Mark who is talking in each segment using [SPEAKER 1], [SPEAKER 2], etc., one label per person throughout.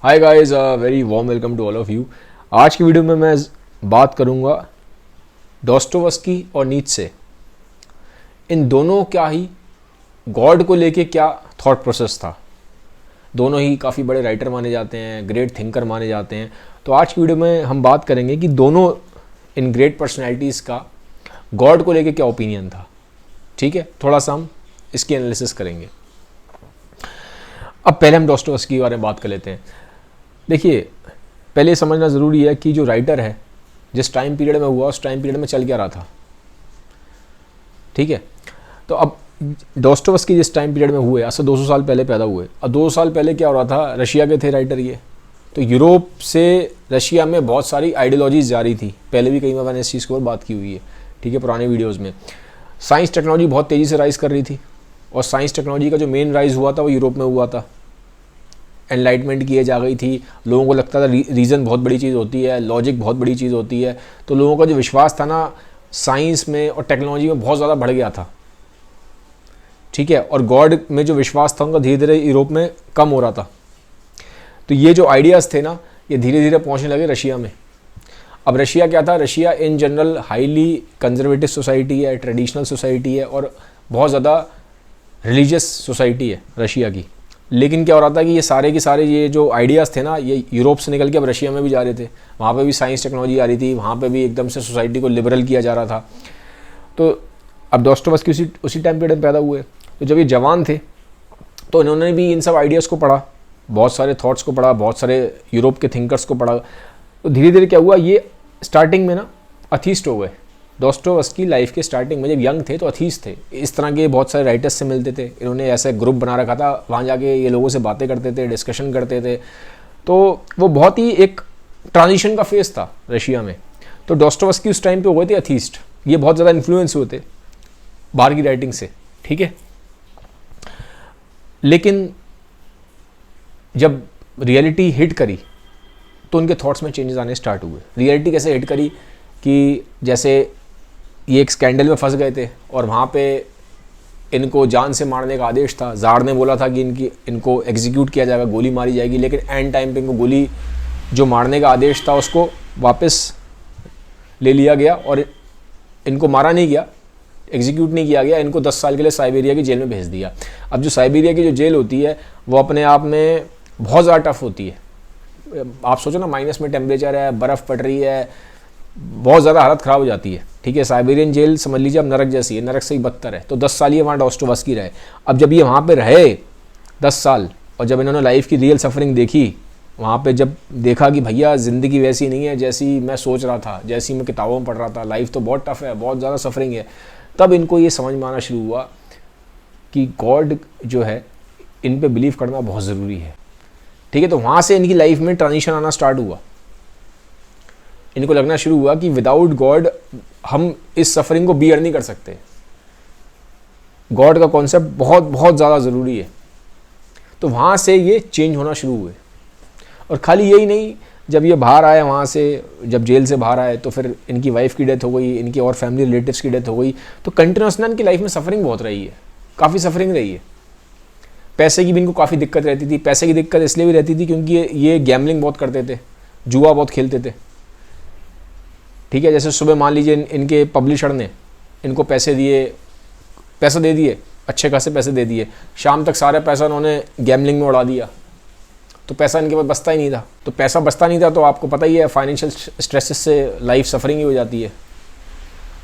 [SPEAKER 1] Hi guys, very warm welcome to all of you. आज की video में मैं बात करूंगा डॉस्टोवस्की और नीत्शे। इन दोनों क्या ही गॉड को लेके क्या थॉट प्रोसेस था। दोनों ही काफ़ी बड़े राइटर माने जाते हैं, ग्रेट थिंकर माने जाते हैं। तो आज की वीडियो में हम बात करेंगे कि दोनों इन ग्रेट पर्सनैलिटीज़ का गॉड को लेके क्या ओपिनियन था। ठीक है, थोड़ा सा हम इसकी एनालिसिस करेंगे। अब पहले हम डॉस्टोवस्की के बारे में बात कर लेते हैं। देखिए, पहले समझना ज़रूरी है कि जो राइटर है जिस टाइम पीरियड में हुआ उस टाइम पीरियड में चल क्या रहा था। ठीक है, तो अब डॉस्टोवस्की जिस टाइम पीरियड में हुए, आज से 200 साल पहले पैदा हुए। अब 200 साल पहले क्या हो रहा था, रशिया के थे राइटर ये। तो यूरोप से रशिया में बहुत सारी आइडियोलॉजीज जा रही थी। पहले भी कई बार मैंने इस चीज़ के ऊपर बात की हुई है, ठीक है, पुराने वीडियोज़ में। साइंस टेक्नोलॉजी बहुत तेज़ी से राइज़ कर रही थी, और साइंस टेक्नोलॉजी का जो मेन राइज़ हुआ था वो यूरोप में हुआ था। एनलाइटमेंट की एज आ गई थी, लोगों को लगता था रीज़न बहुत बड़ी चीज़ होती है, लॉजिक बहुत बड़ी चीज़ होती है। तो लोगों का जो विश्वास था ना साइंस में और टेक्नोलॉजी में बहुत ज़्यादा बढ़ गया था। ठीक है, और गॉड में जो विश्वास था उनका धीरे धीरे यूरोप में कम हो रहा था। तो ये जो आइडियाज़ थे ना, ये धीरे धीरे पहुँचने लगे रशिया में। अब रशिया क्या था, Russia in general highly conservative society है, ट्रेडिशनल सोसाइटी है, और बहुत ज़्यादा रिलीजियस सोसाइटी है रशिया की। लेकिन क्या हो रहा था कि ये सारे के सारे ये जो आइडियाज़ थे ना, ये यूरोप से निकल के अब रशिया में भी जा रहे थे। वहाँ पे भी साइंस टेक्नोलॉजी आ रही थी, वहाँ पे भी एकदम से सोसाइटी को लिबरल किया जा रहा था। तो अब डॉस्टोवस्की उसी टाइम पीरियड में पैदा हुए। तो जब ये जवान थे तो इन्होंने भी इन सब आइडियाज़ को पढ़ा, बहुत सारे थॉट्स को पढ़ा, बहुत सारे यूरोप के थिंकर्स को पढ़ा। तो धीरे धीरे क्या हुआ, ये स्टार्टिंग में ना अथीस्ट हो गए। डॉस्टोवस्की लाइफ के स्टार्टिंग में जब यंग थे तो अथीस्ट थे। इस तरह के बहुत सारे राइटर्स से मिलते थे, इन्होंने ऐसे ग्रुप बना रखा था, वहाँ जाके ये लोगों से बातें करते थे, डिस्कशन करते थे। तो वो बहुत ही एक ट्रांजिशन का फेज़ था रशिया में। तो डॉस्टोवस्की उस टाइम पे हुए थे अथीस्ट। ये बहुत ज़्यादा इन्फ्लुएंस हुए थे बाहर की राइटिंग से, ठीक है। लेकिन जब रियलिटी हिट करी तो उनके थॉट्स में चेंजेस आने स्टार्ट हुए। रियलिटी कैसे हिट करी कि जैसे ये एक स्कैंडल में फंस गए थे और वहाँ पे इनको जान से मारने का आदेश था। ज़ार ने बोला था कि इनको एग्जीक्यूट किया जाएगा, गोली मारी जाएगी। लेकिन एंड टाइम पे इनको गोली जो मारने का आदेश था उसको वापस ले लिया गया और इनको मारा नहीं गया, एग्जीक्यूट नहीं किया गया। इनको 10 साल के लिए साइबेरिया की जेल में भेज दिया। अब जो साइबेरिया की जो जेल होती है वो अपने आप में बहुत ज़्यादा टफ होती है। आप सोचो ना, माइनस में टेम्परेचर है, बर्फ़ पड़ रही है, बहुत ज़्यादा हालत ख़राब हो जाती है। ठीक है, साइबेरियन जेल समझ लीजिए अब नरक जैसी है, नरक से ही बदतर है। तो 10 साल ये वहाँ डॉस्टोवस्की रहे। अब जब ये वहाँ पे रहे 10 साल और जब इन्होंने लाइफ की रियल सफरिंग देखी, वहाँ पे जब देखा कि भैया ज़िंदगी वैसी नहीं है जैसी मैं सोच रहा था, जैसी मैं किताबों में पढ़ रहा था, लाइफ तो बहुत टफ है, बहुत ज़्यादा सफरिंग है, तब इनको ये समझ में आना शुरू हुआ कि गॉड जो है इन पे बिलीव करना बहुत ज़रूरी है। ठीक है, तो वहाँ से इनकी लाइफ में ट्रांजिशन आना स्टार्ट हुआ। इनको लगना शुरू हुआ कि विदाउट गॉड हम इस सफरिंग को बियर नहीं कर सकते। गॉड का कॉन्सेप्ट बहुत बहुत ज़्यादा ज़रूरी है। तो वहाँ से ये चेंज होना शुरू हुए। और खाली यही नहीं, जब ये बाहर आए वहाँ से, जब जेल से बाहर आए तो फिर इनकी वाइफ की डेथ हो गई, इनकी और फैमिली रिलेटिव्स की डेथ हो गई। तो कंटिन्यूसली इनकी लाइफ में सफरिंग बहुत रही है, काफ़ी सफरिंग रही है। पैसे की भी इनको काफ़ी दिक्कत रहती थी। पैसे की दिक्कत इसलिए भी रहती थी क्योंकि ये गैम्बलिंग बहुत करते थे, जुआ बहुत खेलते थे। ठीक है, जैसे सुबह मान लीजिए इनके पब्लिशर ने इनको पैसे दे दिए, अच्छे खासे पैसे दे दिए, शाम तक सारा पैसा उन्होंने गैम्बलिंग में उड़ा दिया। तो पैसा इनके पास बचता ही नहीं था। तो पैसा बचता नहीं था तो आपको पता ही है, फाइनेंशियल स्ट्रेसेस से लाइफ सफरिंग ही हो जाती है।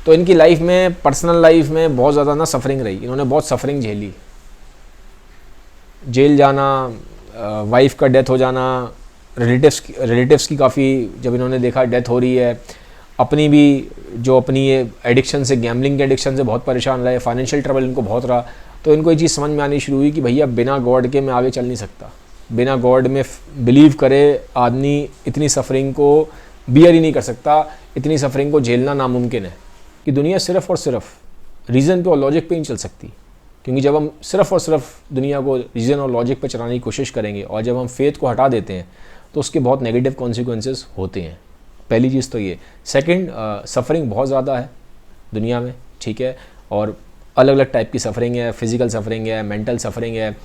[SPEAKER 1] तो इनकी लाइफ में, पर्सनल लाइफ में बहुत ज़्यादा ना सफरिंग रही। इन्होंने बहुत सफरिंग झेली, जेल जाना, वाइफ का डेथ हो जाना, रिलेटिव्स की काफ़ी, जब इन्होंने देखा डेथ हो रही है, अपनी भी जो अपनी ये एडिक्शन से, गैम्बलिंग के एडिक्शन से बहुत परेशान रहे, फाइनेंशियल ट्रबल इनको बहुत रहा। तो इनको ये चीज़ समझ में आनी शुरू हुई कि भैया बिना गॉड के मैं आगे चल नहीं सकता। बिना गॉड में बिलीव करे आदमी इतनी सफरिंग को बियर ही नहीं कर सकता, इतनी सफरिंग को झेलना नामुमकिन है। कि दुनिया सिर्फ़ और सिर्फ रीज़न पे और लॉजिक पे ही चल सकती। क्योंकि जब हम सिर्फ़ और सिर्फ दुनिया को रीज़न और लॉजिक पे चलाने की कोशिश करेंगे और जब हम फेथ को हटा देते हैं तो उसके बहुत नेगेटिव कॉन्सिक्वेंसेस होते हैं। पहली चीज़ तो ये। सेकंड, सफरिंग बहुत ज़्यादा है दुनिया में, ठीक है, और अलग अलग टाइप की सफरिंग है, फिज़िकल सफरिंग है, मेंटल सफरिंग है।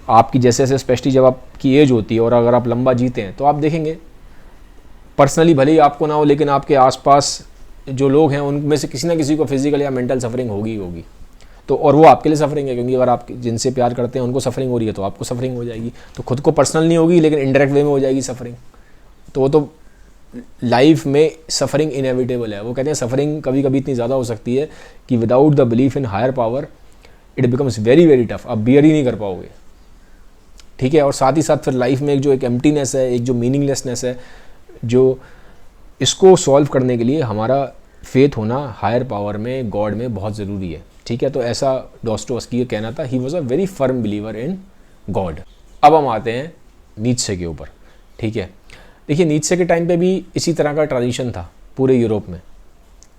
[SPEAKER 1] आपकी जैसे जैसे स्पेशली जब आपकी एज होती है और अगर आप लंबा जीते हैं तो आप देखेंगे पर्सनली भले ही आपको ना हो लेकिन आपके आसपास जो लोग हैं उनमें से किसी ना किसी को फिजिकल या मेंटल सफरिंग होगी ही होगी। तो और वो आपके लिए सफरिंग है, क्योंकि अगर आप जिनसे प्यार करते हैं उनको सफरिंग हो रही है तो आपको सफरिंग हो जाएगी। तो खुद को पर्सनल नहीं होगी लेकिन इनडायरेक्ट वे में हो जाएगी सफरिंग। तो वो तो लाइफ में सफरिंग इनएविटेबल है। वो कहते हैं सफरिंग कभी कभी इतनी ज़्यादा हो सकती है कि without the belief in higher power it becomes very very tough, आप बियर ही नहीं कर पाओगे। ठीक है, और साथ ही साथ फिर लाइफ में एक एम्प्टीनेस है, एक जो मीनिंगलेसनेस है, जो इसको सॉल्व करने के लिए हमारा फेथ होना हायर पावर में, गॉड में बहुत ज़रूरी है। ठीक है, तो ऐसा डॉस्टोवस्की का कहना था। He was a very firm believer in God. अब हम आते हैं नीत्शे के ऊपर। ठीक है, देखिए नीत्शे के टाइम पे भी इसी तरह का ट्रांजिशन था पूरे यूरोप में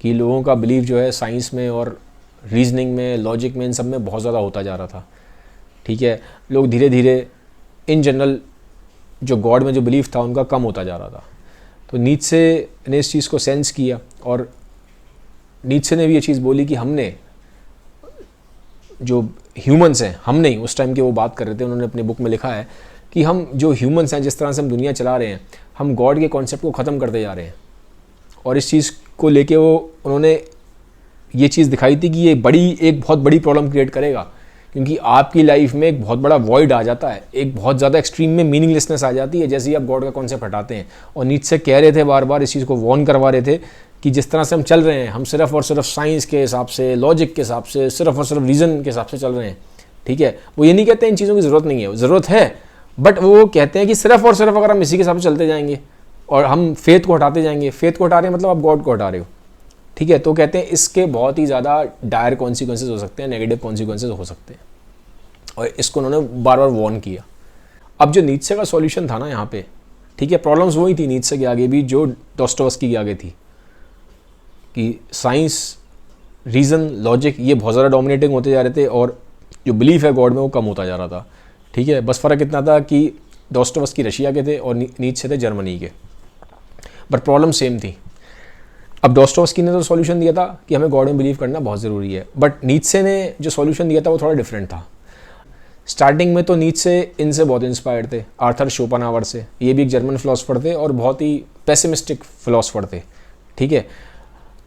[SPEAKER 1] कि लोगों का बिलीव जो है साइंस में और रीजनिंग में, लॉजिक में, इन सब में बहुत ज़्यादा होता जा रहा था। ठीक है, लोग धीरे धीरे इन जनरल जो गॉड में जो बिलीव था उनका कम होता जा रहा था। तो नीत्शे ने इस चीज़ को सेंस किया और नीत्शे ने भी ये चीज़ बोली कि हमने जो ह्यूमंस हैं, हम नहीं, उस टाइम की वो बात कर रहे थे, उन्होंने अपनी बुक में लिखा है कि हम जो ह्यूमंस हैं, जिस तरह से हम दुनिया चला रहे हैं, हम गॉड के कॉन्सेप्ट को ख़त्म करते जा रहे हैं। और इस चीज़ को लेके उन्होंने ये चीज़ दिखाई थी कि ये एक बहुत बड़ी प्रॉब्लम क्रिएट करेगा, क्योंकि आपकी लाइफ में एक बहुत बड़ा वॉइड आ जाता है, एक बहुत ज़्यादा एक्सट्रीम में मीनिंगलेसनेस आ जाती है जैसे ही आप गॉड का कॉन्सेप्ट हटाते हैं। और नीत्शे कह रहे थे, बार बार इस चीज़ को वॉर्न करवा रहे थे कि जिस तरह से हम चल रहे हैं, हम सिर्फ और सिर्फ साइंस के हिसाब से, लॉजिक के हिसाब से, सिर्फ और सिर्फ रीज़न के हिसाब से चल रहे हैं। ठीक है, वो ये नहीं कहते इन चीज़ों की ज़रूरत नहीं है, ज़रूरत है, बट वो कहते हैं कि सिर्फ और सिर्फ अगर हम इसी के हिसाब से चलते जाएंगे और हम फेथ को हटाते जाएंगे, फेथ को हटा रहे हैं मतलब आप गॉड को हटा रहे हो। ठीक है, तो कहते हैं इसके बहुत ही ज़्यादा डायर कॉन्सिक्वेंसेज हो सकते हैं, नेगेटिव कॉन्सिक्वेंसेज हो सकते हैं, और इसको उन्होंने बार बार वॉर्न किया। अब जो नीत्शे का सॉल्यूशन था ना यहाँ पे, ठीक है, प्रॉब्लम्स वही थी नीत्शे के आगे भी जो डॉस्टोवस्की के आगे थी, कि साइंस, रीज़न, लॉजिक ये बहुत ज़्यादा डोमिनेटिंग होते जा रहे थे और जो बिलीफ है गॉड में वो कम होता जा रहा था। ठीक है, बस फ़र्क इतना था कि डॉस्टोवस्की रशिया के थे और नीत्शे थे जर्मनी के, बट प्रॉब्लम सेम थी। अब डॉस्टोवस्की ने तो सॉल्यूशन दिया था कि हमें गॉड में बिलीव करना बहुत ज़रूरी है, बट नीत्शे ने जो सॉल्यूशन दिया था वो थोड़ा डिफरेंट था। स्टार्टिंग में तो नीत्शे इनसे बहुत इंस्पायर्ड थे, आर्थर शोपेनहावर से। ये भी एक जर्मन फिलोसफर थे और बहुत ही पेसिमिस्टिक फिलोसफर थे। ठीक है,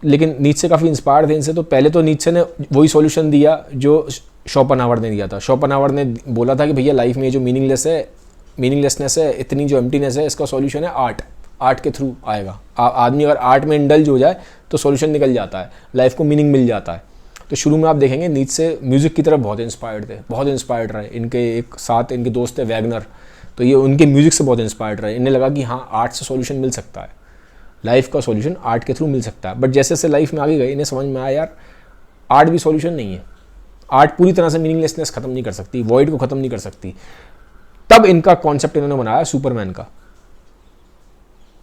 [SPEAKER 1] लेकिन नीत्शे काफ़ी इंस्पायर थे इनसे। तो पहले तो नीत्शे ने वही सॉल्यूशन दिया जो शोपेनहावर ने दिया था। शोपेनहावर ने बोला था कि भैया लाइफ में जो मीनिंगलेसनेस है, इतनी जो एम्प्टीनेस है, इसका सॉल्यूशन है आर्ट के थ्रू आएगा। आदमी अगर आर्ट में इंडल्ज हो जाए तो सॉल्यूशन निकल जाता है, लाइफ को मीनिंग मिल जाता है। तो शुरू में आप देखेंगे नीत्शे म्यूज़िक की तरफ बहुत इंस्पायर्ड थे, बहुत इंस्पायर्ड रहे। इनके एक साथ इनके दोस्त थे वैगनर, तो ये उनके म्यूज़िक से बहुत इंस्पायर्ड रहे। इन्हें लगा कि हाँ, आर्ट से सॉल्यूशन मिल सकता है, लाइफ का सॉल्यूशन आर्ट के थ्रू मिल सकता है। बट जैसे जैसे लाइफ में आगे गए इन्हें समझ में आया यार आर्ट भी सॉल्यूशन नहीं है, आर्ट पूरी तरह से मीनिंगलेसनेस खत्म नहीं कर सकती, वॉइड को खत्म नहीं कर सकती। तब इनका कॉन्सेप्ट इन्होंने बनाया सुपरमैन का।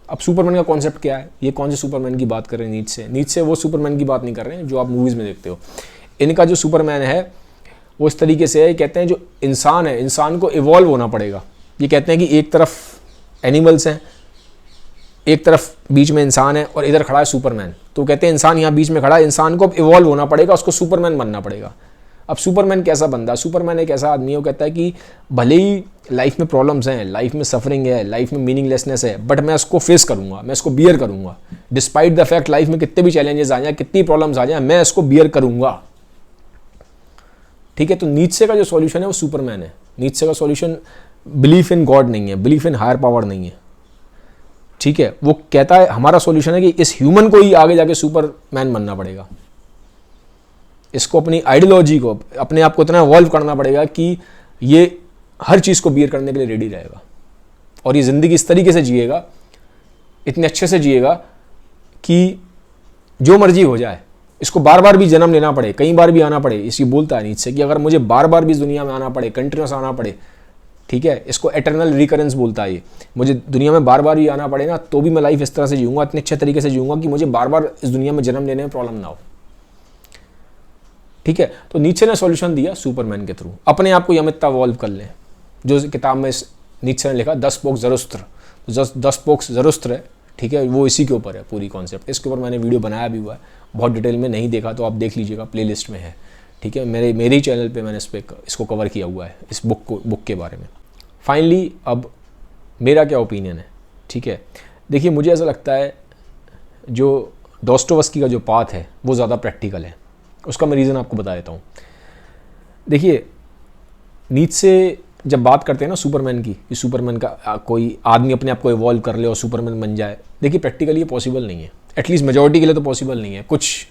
[SPEAKER 1] अब सुपरमैन का कॉन्सेप्ट क्या है, ये कौन से सुपरमैन की बात कर रहे हैं नीत्शे वो सुपरमैन की बात नहीं कर रहे हैं जो आप मूवीज़ में देखते हो। इनका जो सुपरमैन है वो इस तरीके से है, कहते हैं जो इंसान है, इंसान को इवॉल्व होना पड़ेगा। ये कहते हैं कि एक तरफ एनिमल्स हैं, एक तरफ बीच में इंसान है और इधर खड़ा है सुपरमैन। तो कहते हैं इंसान यहाँ बीच में खड़ा है, इंसान को अब इवॉल्व होना पड़ेगा, उसको सुपरमैन बनना पड़ेगा। अब सुपरमैन कैसा बंदा है? सुपरमैन एक ऐसा आदमी है, वो कहता है कि भले ही लाइफ में प्रॉब्लम्स हैं, लाइफ में सफरिंग है, लाइफ में मीनिंगलेसनेस है, बट मैं उसको फेस करूंगा, मैं इसको बियर करूंगा। डिस्पाइट द फैक्ट लाइफ में कितने भी चैलेंजेस आ जाए, कितनी प्रॉब्लम्स आ जाए, मैं इसको बियर करूंगा। ठीक है, तो नीत्शे का जो सॉल्यूशन है वो सुपरमैन है। नीत्शे का सॉल्यूशन बिलीफ इन गॉड नहीं है, बिलीफ इन हायर पावर नहीं है। ठीक है, वो कहता है हमारा सॉल्यूशन है कि इस ह्यूमन को ही आगे जाके सुपरमैन बनना पड़ेगा, इसको अपनी आइडियोलॉजी को, अपने आप को इतना इवॉल्व करना पड़ेगा कि ये हर चीज़ को बियर करने के लिए रेडी रहेगा और ये ज़िंदगी इस तरीके से जिएगा, इतने अच्छे से जिएगा कि जो मर्जी हो जाए, इसको बार बार भी जन्म लेना पड़े, कई बार भी आना पड़े। इसी बोलता है नीत्शे कि अगर मुझे बार बार भी इस दुनिया में आना पड़े, कंटिन्यूस आना पड़े, ठीक है, इसको एटर्नल रिकरेंस बोलता है। ये मुझे दुनिया में बार बार भी आना पड़े ना, तो भी मैं लाइफ इस तरह से जीऊँगा, इतने अच्छे तरीके से जीऊँगा कि मुझे बार बार इस दुनिया में जन्म लेने में प्रॉब्लम ना हो। ठीक है, तो नीत्शे ने सॉल्यूशन दिया सुपरमैन के थ्रू, अपने आप को हम इतना इवॉल्व कर लें। जो किताब में नीत्शे ने लिखा 10 स्पोक्स ज़रूस्त्र, 10 स्पोक्स ज़रूस्त्र है, ठीक है, वो इसी के ऊपर है पूरी कॉन्सेप्ट। इसके ऊपर मैंने वीडियो बनाया भी हुआ है, बहुत डिटेल में नहीं देखा तो आप देख लीजिएगा, प्लेलिस्ट में है। ठीक है, मेरे ही चैनल पे मैंने इसको कवर किया हुआ है, इस बुक के बारे में। फाइनली अब मेरा क्या ओपिनियन है, ठीक है। देखिए, मुझे ऐसा लगता है जो डॉस्टोवस्की का जो पाथ है वो ज़्यादा प्रैक्टिकल है। उसका मैं रीज़न आपको बता देता हूँ। देखिए, नीत्शे जब बात करते हैं ना सुपरमैन की, कि सुपरमैन का कोई आदमी अपने आप को इवॉल्व कर ले और सुपरमैन बन जाए, देखिए प्रैक्टिकली ये पॉसिबल नहीं है। एटलीस्ट मेजॉरिटी के लिए तो पॉसिबल नहीं है। कुछ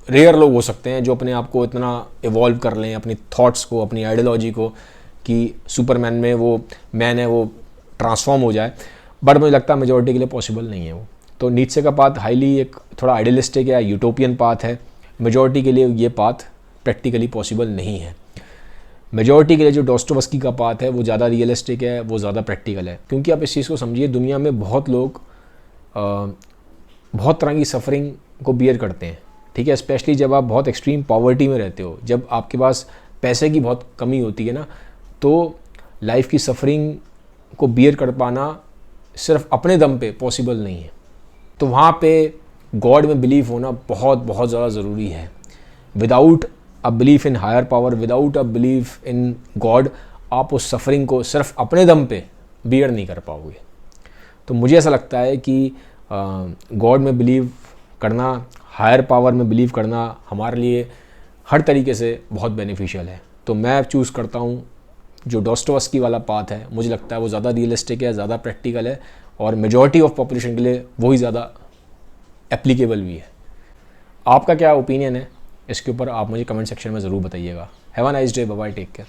[SPEAKER 1] रेयर लोग हो सकते हैं जो अपने आप को इतना इवॉल्व कर लें, अपनी थॉट्स को, अपनी आइडियोलॉजी को, कि सुपरमैन में वो मैन है वो ट्रांसफॉर्म हो जाए, बट मुझे लगता है मेजॉरिटी के लिए पॉसिबल नहीं है वो। तो नीत्शे का पाथ हाईली एक थोड़ा आइडियलिस्टिक है, यूटोपियन पाथ है। मेजॉरिटी के लिए ये पाथ प्रैक्टिकली पॉसिबल नहीं है। मेजॉरिटी के लिए जो डॉस्टोवस्की का पाथ है वो ज़्यादा रियलिस्टिक है, वो ज़्यादा प्रैक्टिकल है। क्योंकि आप इस चीज़ को समझिए, दुनिया में बहुत लोग बहुत तरह की सफरिंग को बियर करते हैं, ठीक है। स्पेशली जब आप बहुत एक्सट्रीम पॉवर्टी में रहते हो, जब आपके पास पैसे की बहुत कमी होती है ना, तो लाइफ की सफरिंग को बियर कर पाना सिर्फ अपने दम पे पॉसिबल नहीं है। तो वहाँ पे गॉड में बिलीव होना बहुत बहुत ज़्यादा ज़रूरी है। Without a belief in higher power, without a belief in God, आप उस सफरिंग को सिर्फ अपने दम पे बियर नहीं कर पाओगे। तो मुझे ऐसा लगता है कि गॉड में बिलीव करना, हायर पावर में बिलीव करना हमारे लिए हर तरीके से बहुत बेनिफिशियल है। तो मैं चूज़ करता हूँ जो डॉस्टोवस्की वाला पाथ है। मुझे लगता है वो ज़्यादा रियलिस्टिक है, ज़्यादा प्रैक्टिकल है, और मेजॉरिटी ऑफ पॉपुलेशन के लिए वही ज़्यादा एप्लीकेबल भी है। आपका क्या ओपिनियन है इसके ऊपर, आप मुझे कमेंट सेक्शन में ज़रूर बताइएगा। Have a nice day, bye bye, take care.